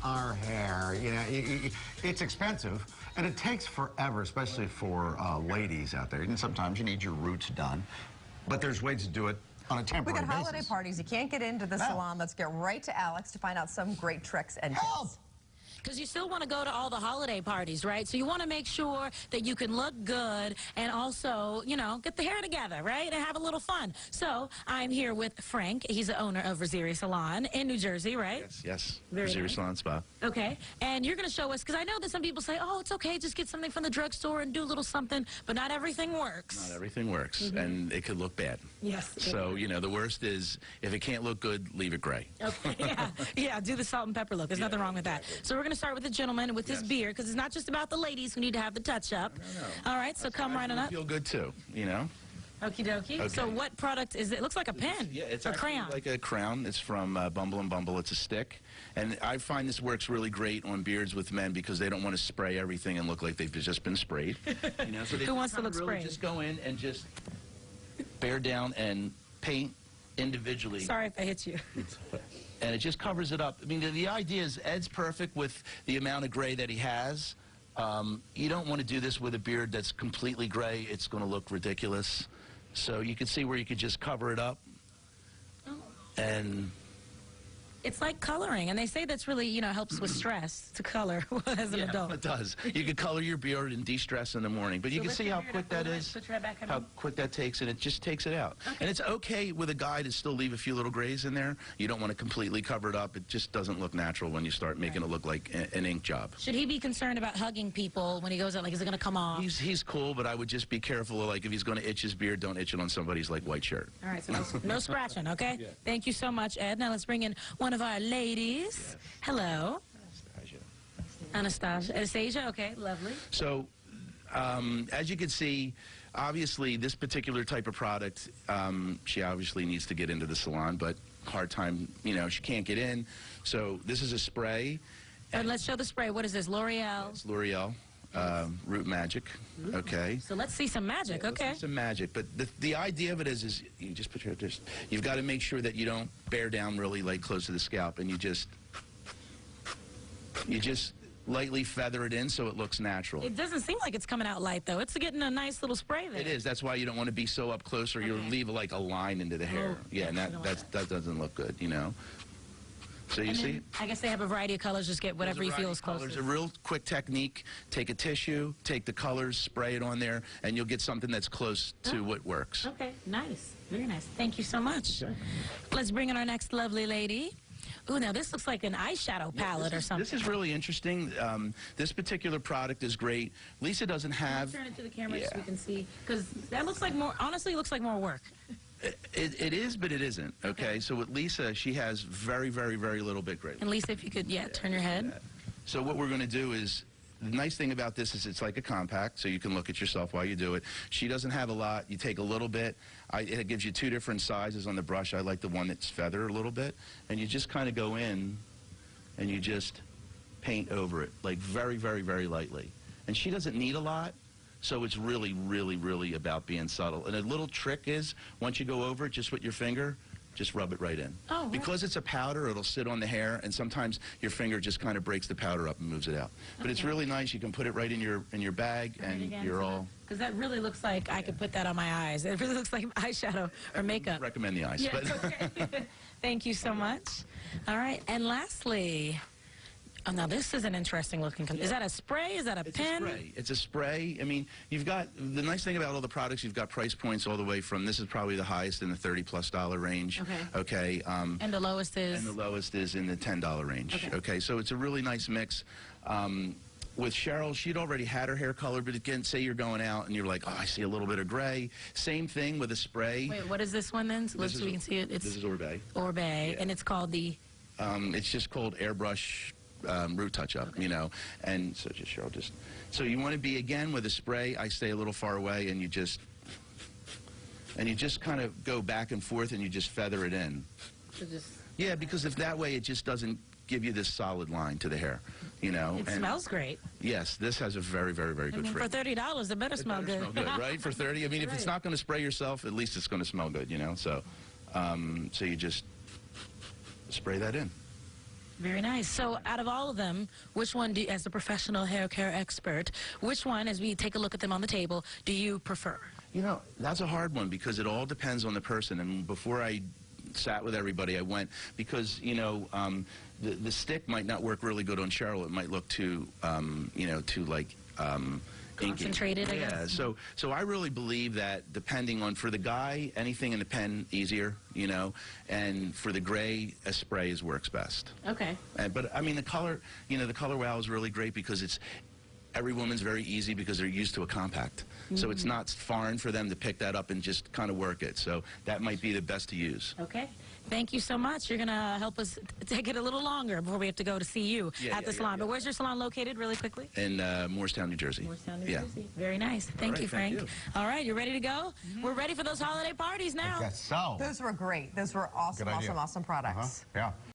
Our hair, it's expensive, and it takes forever, especially for ladies out there. And sometimes you need your roots done, but there's ways to do it on a temporary basis. We got holiday parties. You can't get into the salon. Let's get right to Alex to find out some great tricks and tips. Because you still want to go to all the holiday parties, right? So you want to make sure that you can look good and also, get the hair together, right? And have a little fun. So I'm here with Frank. He's the owner of Rizzieri Salon in New Jersey, right? Yes. Rizzieri Salon and Spa. Okay. And you're going to show us, because I know that some people say, oh, it's okay, just get something from the drugstore and do a little something, but not everything works. Not everything works, and it could look bad. Yes. So, the worst is, if it can't look good, leave it gray. Okay, yeah, do the salt and pepper look. There's nothing wrong with that. So we're going to start with the gentleman with his beard, because it's not just about the ladies who need to have the touch-up. No. All right, so come right on up. Feel good, too, Okie dokie. Okay. So what product is it? It looks like a pen. Yeah, it's a crayon. Like a crown. It's from Bumble and Bumble. It's a stick. And I find this works really great on beards with men because they don't want to spray everything and look like they've just been sprayed. So they Who wants to look really sprayed? Just go in and just bear down and paint individually. Sorry if I hit you. And it just covers it up. I mean, the idea is Ed's perfect with the amount of gray that he has. You don't want to do this with a beard that's completely gray. It's going to look ridiculous. So you can see where you could just cover it up. And it's like coloring, and they say that's really, helps with stress to color as an adult. It does. You can color your beard and de-stress in the morning, but you can see how quick that is, how quick that takes, and it just takes it out. Okay. And it's okay with a guy to still leave a few little grays in there. You don't want to completely cover it up. It just doesn't look natural when you start making it look like an ink job. Should he be concerned about hugging people when he goes out? Like, is it going to come off? He's cool, but I would just be careful. Like, if he's going to itch his beard, don't itch it on somebody's, white shirt. All right, so no scratching, okay? Yeah. Thank you so much, Ed. Now let's bring in one of our ladies. Yes. Hello. Anastasia, okay, lovely. So, as you can see, obviously, this particular type of product, she obviously needs to get into the salon, but hard time, she can't get in. So this is a spray. And let's show the spray. What is this, L'Oreal? It's L'Oreal. Root Magic. Okay. So let's see some magic. Okay. Let's see some magic. But the idea of it is you just put you've got to make sure that you don't bear down really close to the scalp, and you just lightly feather it in so it looks natural. It doesn't seem like it's coming out light though. It's getting a nice little spray there. It is. That's why you don't want to be so up close, or you'll leave a line into the hair. Yeah, and that doesn't look good. So you see? I guess they have a variety of colors. Just get whatever you feel is closest. There's a real quick technique. Take a tissue, take the colors, spray it on there, and you'll get something that's close to what works. Okay, nice. Very nice. Thank you so much. Okay. Let's bring in our next lovely lady. Ooh, now this looks like an eyeshadow palette or something. This is really interesting. This particular product is great. Lisa doesn't have... Turn it to the camera so we can see. Because that looks like more, honestly, looks like more work. It is, but it isn't. Okay, so with Lisa, she has very, very, very little bit gray. And Lisa, if you could, turn your head. So what we're going to do is, the nice thing about this is it's like a compact, so you can look at yourself while you do it. She doesn't have a lot. You take a little bit. It gives you two different sizes on the brush. I like the one that's feathered a little bit. And you just kind of go in, and you just paint over it, very, very, very lightly. And she doesn't need a lot. So it's really, really, really about being subtle. And a little trick is, once you go over it, just with your finger, just rub it right in. Oh, right. Because it's a powder, it'll sit on the hair, and sometimes your finger just kind of breaks the powder up and moves it out. But it's really nice. You can put it right in your bag, and you're all... Because that really looks like I could put that on my eyes. It really looks like eyeshadow or makeup. I recommend the eyes. Yes, okay. Thank you so much. All right, and lastly... Oh, now this is an interesting looking. Is that a spray? Is that a pen? It's a spray. It's a spray. I mean, you've got the nice thing about all the products. You've got price points all the way from, this is probably the highest in the $30+ range. Okay. And the lowest is. And the lowest is in the $10 range. Okay. So it's a really nice mix. With Cheryl, she'd already had her hair colored, but again, say you're going out and you're like, oh, I see a little bit of gray. Same thing with a spray. Wait, what is this one then? So let's so we can see it. This is Orbe. Orbe, and it's called the. It's just called Airbrush. Root touch-up, and so so you want to be, again, with a spray, I stay a little far away, and you just kind of go back and forth, and you just feather it in. So yeah, because if that way it just doesn't give you this solid line to the hair, It smells great. Yes, this has a very, very, very good fragrance. For $30, it better smell good. Smell good, right? For 30, I mean, if it's not going to spray yourself, at least it's going to smell good, So, so you just spray that in. Very nice. So out of all of them, which one, as a professional hair care expert, which one, as we take a look at them on the table, do you prefer? You know, that's a hard one because it all depends on the person. And before I sat with everybody, I went, because, you know, the stick might not work really good on Cheryl. It might look too, you know, too like... concentrated, I guess. Yeah, so I really believe that depending on, for the guy, anything in the pen easier, you know, and for the gray, a spray works best. Okay. But I mean, the color, you know, the color wow is really great because it's, every woman's very easy because they're used to a compact. So it's not foreign for them to pick that up and just kind of work it. So that might be the best to use. Okay. Thank you so much. You're going to help us take it a little longer before we have to go to see you at the salon. But where's your salon located, really quickly? In Morristown, New Jersey. Morristown, New Jersey. Very nice. Thank you, Frank. Thank you. All right, you ready to go? We're ready for those holiday parties now. I guess so. Those were great. Those were awesome, awesome, awesome products. Yeah.